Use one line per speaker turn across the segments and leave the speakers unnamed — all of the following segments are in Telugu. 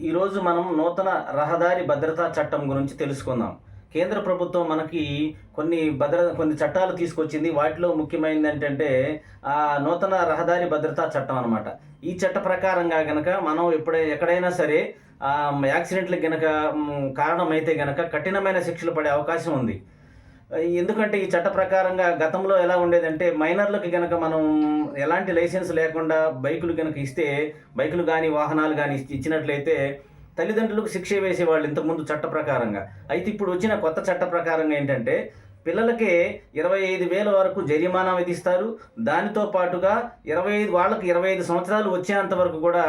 ఈరోజు మనం నూతన రహదారి భద్రతా చట్టం గురించి తెలుసుకుందాం. కేంద్ర ప్రభుత్వం మనకి కొన్ని చట్టాలు తీసుకొచ్చింది. వాటిలో ముఖ్యమైనది ఏంటంటే నూతన రహదారి భద్రతా చట్టం అనమాట. ఈ చట్ట ప్రకారంగా గనక మనం ఎక్కడైనా సరే యాక్సిడెంట్‌లకి గనక కారణమైతే గనక కఠినమైన శిక్షలు పడే అవకాశం ఉంది. ఎందుకంటే ఈ చట్ట ప్రకారంగా గతంలో ఎలా ఉండేదంటే మైనర్‌లకి గనక మనం ఎలాంటి లైసెన్స్ లేకుండా బైకులు గనక ఇస్తే, బైకులు గానీ, వాహనాలు గానీ ఇచ్చినట్లయితే తల్లిదండ్రులకు శిక్ష వేసేవాళ్ళు ఇంతకుముందు చట్ట ప్రకారంగా. అయితే ఇప్పుడు వచ్చిన కొత్త చట్ట ప్రకారంగా ఏంటంటే పిల్లలకే 25,000 వరకు జరిమానా విధిస్తారు. దానితో పాటుగా వాళ్ళకి 25 సంవత్సరాలు వచ్చేంత వరకు కూడా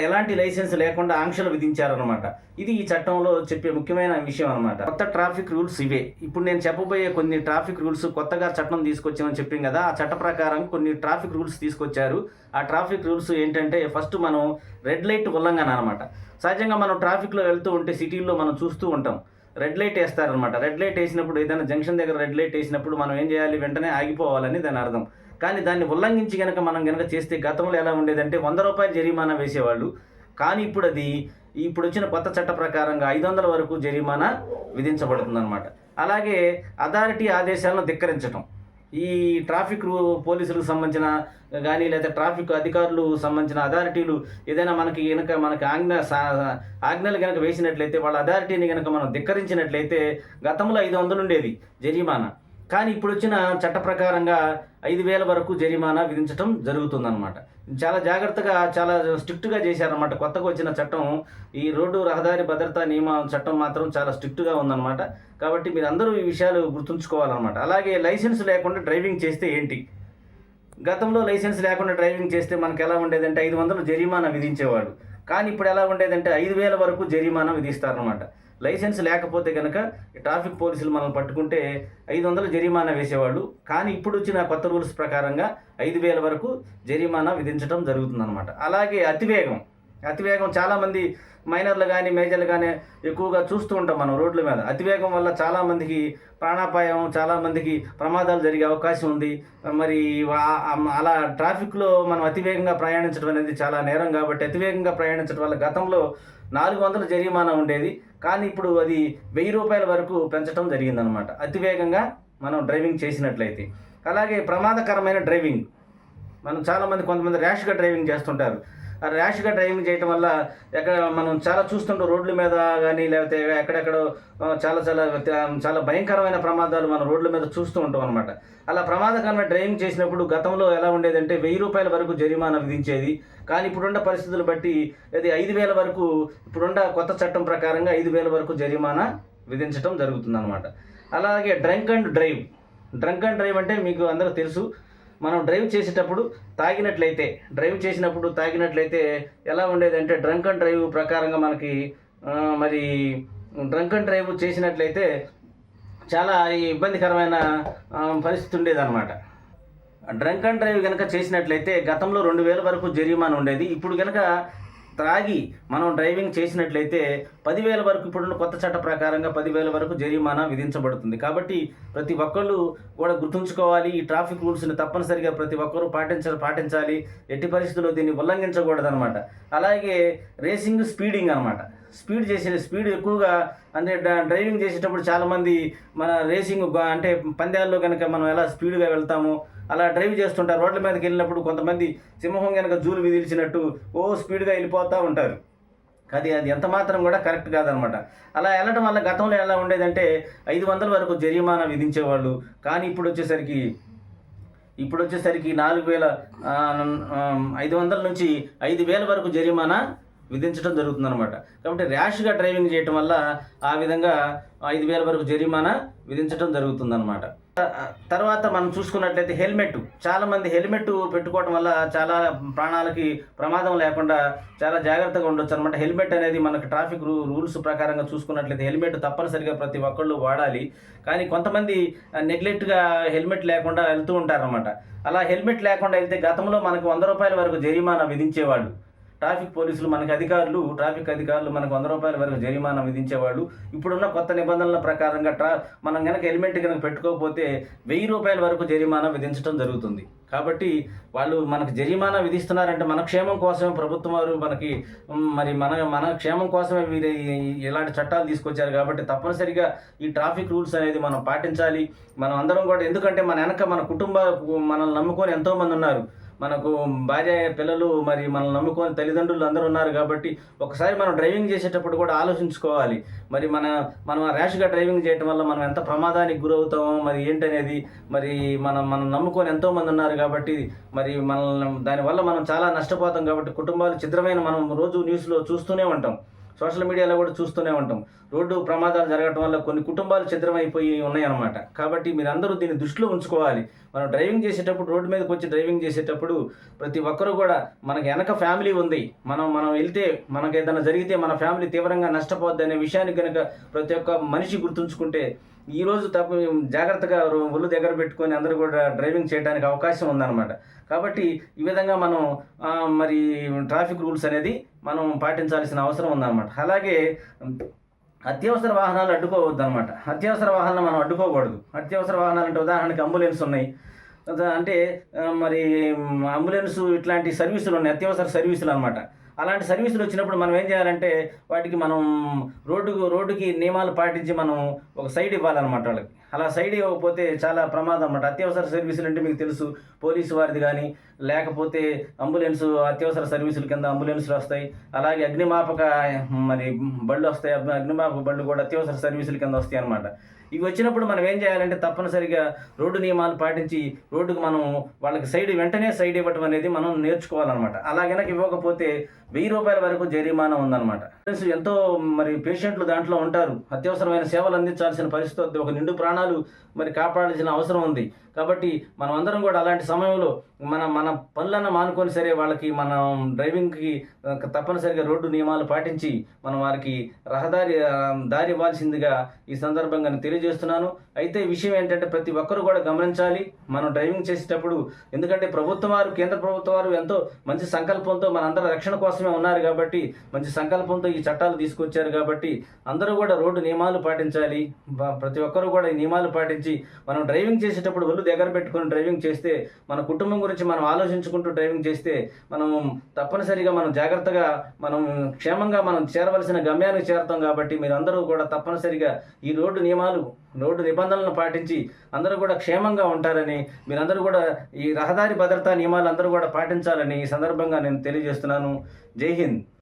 ఎలాంటి లైసెన్స్ లేకుండా ఆంక్షలు విధించారనమాట. ఇది ఈ చట్టంలో చెప్పే ముఖ్యమైన విషయం అనమాట. కొత్త ట్రాఫిక్ రూల్స్ ఇవే. ఇప్పుడు నేను చెప్పబోయే కొన్ని ట్రాఫిక్ రూల్స్ కొత్తగా చట్టం తీసుకొచ్చామని చెప్పాం కదా, ఆ చట్ట ప్రకారం కొన్ని ట్రాఫిక్ రూల్స్ తీసుకొచ్చారు. ఆ ట్రాఫిక్ రూల్స్ ఏంటంటే ఫస్ట్ మనం రెడ్ లైట్ ఉల్లంఘన అనమాట. సహజంగా మనం ట్రాఫిక్లో వెళ్తూ ఉంటే సిటీల్లో మనం చూస్తూ ఉంటాం. రెడ్ లైట్ వేస్తారనమాట. రెడ్ లైట్ వేసినప్పుడు ఏదైనా జంక్షన్ దగ్గర రెడ్ లైట్ వేసినప్పుడు మనం ఏం చేయాలి? వెంటనే ఆగిపోవాలని దాని అర్థం. కానీ దాన్ని ఉల్లంఘించి మనం చేస్తే గతంలో ఎలా ఉండేదంటే ₹100 జరిమానా వేసేవాళ్ళు. కానీ ఇప్పుడు వచ్చిన కొత్త చట్ట ప్రకారంగా 500 వరకు జరిమానా విధించబడుతుందన్నమాట. అలాగే అథారిటీ ఆదేశాలను ధిక్కరించటం. ఈ ట్రాఫిక్ పోలీసులకు సంబంధించిన కానీ లేదా ట్రాఫిక్ అధికారులు సంబంధించిన అథారిటీలు ఏదైనా మనకి ఆజ్ఞలు కనుక వేసినట్లయితే వాళ్ళ అథారిటీని కనుక మనం ధిక్కరించినట్లయితే గతంలో 500 ఉండేది జరిమానా. కానీ ఇప్పుడు వచ్చిన చట్ట ప్రకారంగా 5,000 వరకు జరిమానా విధించడం జరుగుతుందన్నమాట. చాలా జాగ్రత్తగా చాలా స్ట్రిక్ట్గా చేశారన్నమాట. కొత్తగా వచ్చిన చట్టం ఈ రోడ్డు రహదారి భద్రతా నియమ చట్టం మాత్రం చాలా స్ట్రిక్ట్గా ఉందన్నమాట. కాబట్టి మీరందరూ ఈ విషయాలు గుర్తుంచుకోవాలన్నమాట. అలాగే లైసెన్స్ లేకుండా డ్రైవింగ్ చేస్తే ఏంటి? గతంలో లైసెన్స్ లేకుండా డ్రైవింగ్ చేస్తే మనకు ఎలా ఉండేదంటే 500 జరిమానా విధించేవాడు. కానీ ఇప్పుడు ఎలా ఉండేదంటే 5,000 వరకు జరిమానా విధిస్తారనమాట. లైసెన్స్ లేకపోతే కనుక ట్రాఫిక్ పోలీసులు మనల్ని పట్టుకుంటే 500 జరిమానా వేసేవాళ్ళు. కానీ ఇప్పుడు వచ్చిన కొత్త రూల్స్ ప్రకారంగా 5,000 వరకు జరిమానా విధించడం జరుగుతుందన్నమాట. అలాగే అతివేగం చాలామంది మైనర్లు కానీ మేజర్లు కానీ ఎక్కువగా చూస్తూ ఉంటాం మనం రోడ్ల మీద. అతివేగం వల్ల చాలామందికి ప్రాణాపాయం, చాలామందికి ప్రమాదాలు జరిగే అవకాశం ఉంది. మరి అలా ట్రాఫిక్లో మనం అతివేగంగా ప్రయాణించడం అనేది చాలా నేరం. కాబట్టి అతివేగంగా ప్రయాణించడం వల్ల గతంలో 400 జరిమానా ఉండేది. కానీ ఇప్పుడు అది ₹1,000 వరకు పెంచడం జరిగిందనమాట అతివేగంగా మనం డ్రైవింగ్ చేసినట్లయితే. అలాగే ప్రమాదకరమైన డ్రైవింగ్. కొంతమంది ర్యాష్గా డ్రైవింగ్ చేస్తుంటారు. ఆ ర్యాష్గా డ్రైవింగ్ చేయటం వల్ల మనం చాలా చూస్తుంటాం రోడ్ల మీద కానీ లేకపోతే ఎక్కడెక్కడో చాలా చాలా చాలా భయంకరమైన ప్రమాదాలు మనం రోడ్ల మీద చూస్తూ ఉంటాం అనమాట. అలా ప్రమాదకరమైన డ్రైవింగ్ చేసినప్పుడు గతంలో ఎలా ఉండేదంటే ₹1,000 వరకు జరిమానా విధించేది. కానీ ఇప్పుడున్న పరిస్థితులు బట్టి అది 5,000 వరకు, ఇప్పుడున్న కొత్త చట్టం ప్రకారంగా 5,000 వరకు జరిమానా విధించడం జరుగుతుందన్నమాట. అలాగే డ్రంక్ అండ్ డ్రైవ్ అంటే మీకు అందరూ తెలుసు. మనం డ్రైవ్ చేసినప్పుడు తాగినట్లయితే ఎలా ఉండేదంటే డ్రంక్ అండ్ డ్రైవ్ ప్రకారంగా మనకి మరి డ్రంక్ అండ్ డ్రైవ్ చేసినట్లయితే చాలా ఇబ్బందికరమైన పరిస్థితి ఉండేదన్నమాట. డ్రంక్ అండ్ డ్రైవ్ కనుక చేసినట్లయితే గతంలో 2,000 వరకు జరిమానా ఉండేది. ఇప్పుడు కనుక త్రాగి మనం డ్రైవింగ్ చేసినట్లయితే 10,000 వరకు, ఇప్పుడున్న కొత్త చట్ట ప్రకారంగా 10,000 వరకు జరిమానా విధించబడుతుంది. కాబట్టి ప్రతి ఒక్కళ్ళు కూడా గుర్తుంచుకోవాలి. ఈ ట్రాఫిక్ రూల్స్ని తప్పనిసరిగా ప్రతి ఒక్కరూ పాటించాలి. ఎట్టి పరిస్థితుల్లో దీన్ని ఉల్లంఘించకూడదనమాట. అలాగే స్పీడింగ్ అనమాట. స్పీడ్ ఎక్కువగా అంటే డ్రైవింగ్ చేసేటప్పుడు చాలామంది మన అంటే పందాల్లో కనుక మనం ఎలా స్పీడ్గా వెళ్తామో అలా డ్రైవ్ చేస్తుంటారు. రోడ్ల మీదకి వెళ్ళినప్పుడు కొంతమంది సింహం కనుక జూలు విదిల్చినట్టు స్పీడ్గా వెళ్ళిపోతూ ఉంటారు. అది ఎంత మాత్రం కూడా కరెక్ట్ కాదనమాట. అలా వెళ్ళడం వల్ల గతంలో ఎలా ఉండేదంటే 500 వరకు జరిమానా విధించేవాళ్ళు. కానీ ఇప్పుడు వచ్చేసరికి 4,500 నుంచి 5,000 వరకు జరిమానా విధించడం జరుగుతుందన్నమాట. కాబట్టి ర్యాష్గా డ్రైవింగ్ చేయటం వల్ల ఆ విధంగా 5,000 వరకు జరిమానా విధించడం జరుగుతుందన్నమాట. తర్వాత మనం చూసుకున్నట్లయితే చాలామంది హెల్మెట్ పెట్టుకోవడం వల్ల చాలా ప్రాణాలకి ప్రమాదం లేకుండా చాలా జాగ్రత్తగా ఉండొచ్చు అనమాట. హెల్మెట్ అనేది మనకు ట్రాఫిక్ రూల్స్ ప్రకారంగా చూసుకున్నట్లయితే హెల్మెట్ తప్పనిసరిగా ప్రతి ఒక్కళ్ళు వాడాలి. కానీ కొంతమంది నెగ్లెక్ట్గా హెల్మెట్ లేకుండా వెళ్తూ ఉంటారనమాట. అలా హెల్మెట్ లేకుండా వెళ్తే గతంలో మనకు ₹100 వరకు జరిమానా విధించేవాళ్ళు. ట్రాఫిక్ పోలీసులు మనకి అధికారులు, ట్రాఫిక్ అధికారులు మనకు రూ. 100 వరకు జరిమానా విధించేవాళ్ళు. ఇప్పుడున్న కొత్త నిబంధనల ప్రకారంగా మనం గనక హెల్మెట్ గనక పెట్టుకోకపోతే రూ. 1000 వరకు జరిమానా విధించడం జరుగుతుంది. కాబట్టి వాళ్ళు మనకు జరిమానా విధిస్తున్నారంటే మన క్షేమం కోసమే ప్రభుత్వం వారు మనకి మరి మన క్షేమం కోసమే వీరు ఇలాంటి చట్టాలు తీసుకొచ్చారు. కాబట్టి తప్పనిసరిగా ఈ ట్రాఫిక్ రూల్స్ అనేది మనం పాటించాలి. మనం అందరం కూడా, ఎందుకంటే మన వెనక మన కుటుంబాలు మనల్ని నమ్ముకొని ఎంతోమంది ఉన్నారు. మనకు భార్య, పిల్లలు, మరి మనల్ని నమ్ముకొని తల్లిదండ్రులు అందరూ ఉన్నారు. కాబట్టి ఒకసారి మనం డ్రైవింగ్ చేసేటప్పుడు కూడా ఆలోచించుకోవాలి. మరి మనం ర్యాష్గా డ్రైవింగ్ చేయడం వల్ల మనం ఎంత ప్రమాదానికి గురవుతామో మరి ఏంటనేది, మరి మనం నమ్ముకొని ఎంతోమంది ఉన్నారు. కాబట్టి మరి దానివల్ల మనం చాలా నష్టపోతాం. కాబట్టి కుటుంబాలు ఛిద్రమైన, మనం రోజు న్యూస్లో చూస్తూనే ఉంటాం, సోషల్ మీడియాలో కూడా చూస్తూనే ఉంటాం. రోడ్డు ప్రమాదాలు జరగడం వల్ల కొన్ని కుటుంబాలు ఛిద్రమైపోయి ఉన్నాయన్నమాట. కాబట్టి మీరందరూ దీన్ని దృష్టిలో ఉంచుకోవాలి. మనం డ్రైవింగ్ చేసేటప్పుడు, రోడ్డు మీదకి వచ్చి డ్రైవింగ్ చేసేటప్పుడు ప్రతి ఒక్కరూ కూడా, మనకి వెనక ఫ్యామిలీ ఉంది, మనం వెళ్తే మనకు ఏదైనా జరిగితే మన ఫ్యామిలీ తీవ్రంగా నష్టపోద్ది అనే విషయాన్ని కనుక ప్రతి ఒక్క మనిషి గుర్తుంచుకుంటే ఈరోజు జాగ్రత్తగా ఒళ్ళు దగ్గర పెట్టుకొని అందరూ కూడా డ్రైవింగ్ చేయడానికి అవకాశం ఉందన్నమాట. కాబట్టి ఈ విధంగా మనం మరి ట్రాఫిక్ రూల్స్ అనేది మనం పాటించాల్సిన అవసరం ఉందన్నమాట. అలాగే అత్యవసర వాహనాలు అడ్డుకోవద్దు అనమాట. అత్యవసర వాహనాలను మనం అడ్డుకోకూడదు. అత్యవసర వాహనాలు అంటే ఉదాహరణకి అంబులెన్స్ ఉన్నాయి. అంటే మరి అంబులెన్స్ ఇట్లాంటి సర్వీసులు ఉన్నాయి, అత్యవసర సర్వీసులు అనమాట. అలాంటి సర్వీసులు వచ్చినప్పుడు మనం ఏం చేయాలంటే వాటికి మనం రోడ్డుకి నియమాలు పాటించి మనం ఒక సైడ్ ఇవ్వాలన్నమాట వాళ్ళకి. అలా సైడ్ ఇవ్వకపోతే చాలా ప్రమాదం అన్నమాట. అత్యవసర సర్వీసులు అంటే మీకు తెలుసు, పోలీసు వారిది కానీ, లేకపోతే అంబులెన్స్, అత్యవసర సర్వీసుల కింద అంబులెన్స్లు వస్తాయి. అలాగే అగ్నిమాపక మరి బళ్ళు వస్తాయి. అగ్నిమాపక బళ్ళు కూడా అత్యవసర సర్వీసుల కింద వస్తాయి అన్నమాట. ఇవి వచ్చినప్పుడు మనం ఏం చేయాలంటే తప్పనిసరిగా రోడ్డు నియమాలు పాటించి రోడ్డుకు మనం వాళ్ళకి వెంటనే సైడ్ ఇవ్వటం అనేది మనం నేర్చుకోవాలన్నమాట. అలా కనుక ఇవ్వకపోతే రూ. 1000 వరకు జరిమానా ఉందన్నమాట. ఎంతో మరి పేషెంట్లు దాంట్లో ఉంటారు, అత్యవసరమైన సేవలు అందించాల్సిన పరిస్థితి, ఒక నిండు ప్రాణాలు మరి కాపాడాల్సిన అవసరం ఉంది. కాబట్టి మనం అందరం కూడా అలాంటి సమయంలో మన పనులన్న మానుకొని సరే వాళ్ళకి మనం డ్రైవింగ్కి తప్పనిసరిగా రోడ్డు నియమాలు పాటించి మనం వారికి దారి ఇవ్వాల్సిందిగా ఈ సందర్భంగా నేను తెలియజేస్తున్నాను. అయితే విషయం ఏంటంటే ప్రతి ఒక్కరూ కూడా గమనించాలి మనం డ్రైవింగ్ చేసేటప్పుడు. ఎందుకంటే కేంద్ర ప్రభుత్వం వారు ఎంతో మంచి సంకల్పంతో మనందరి రక్షణ కోసమే ఉన్నారు. కాబట్టి మంచి సంకల్పంతో ఈ చట్టాలు తీసుకొచ్చారు. కాబట్టి అందరూ కూడా రోడ్డు నియమాలు పాటించాలి. ప్రతి ఒక్కరూ కూడా ఈ నియమాలు పాటించి మనం డ్రైవింగ్ చేసేటప్పుడు ఒళ్ళు దగ్గర పెట్టుకుని డ్రైవింగ్ చేస్తే, మన కుటుంబం గురించి మనం ఆలోచించుకుంటూ డ్రైవింగ్ చేస్తే మనం తప్పనిసరిగా మనం జాగ్రత్తగా మనం క్షేమంగా మనం చేరవలసిన గమ్యానికి చేరుతాం. కాబట్టి మీరందరూ కూడా తప్పనిసరిగా ఈ రోడ్డు నిబంధనలను పాటించి అందరూ కూడా క్షేమంగా ఉంటారని, మీరందరూ కూడా ఈ రహదారి భద్రతా నియమాలు అందరూ కూడా పాటించాలని ఈ సందర్భంగా నేను తెలియజేస్తున్నాను. జై హింద్.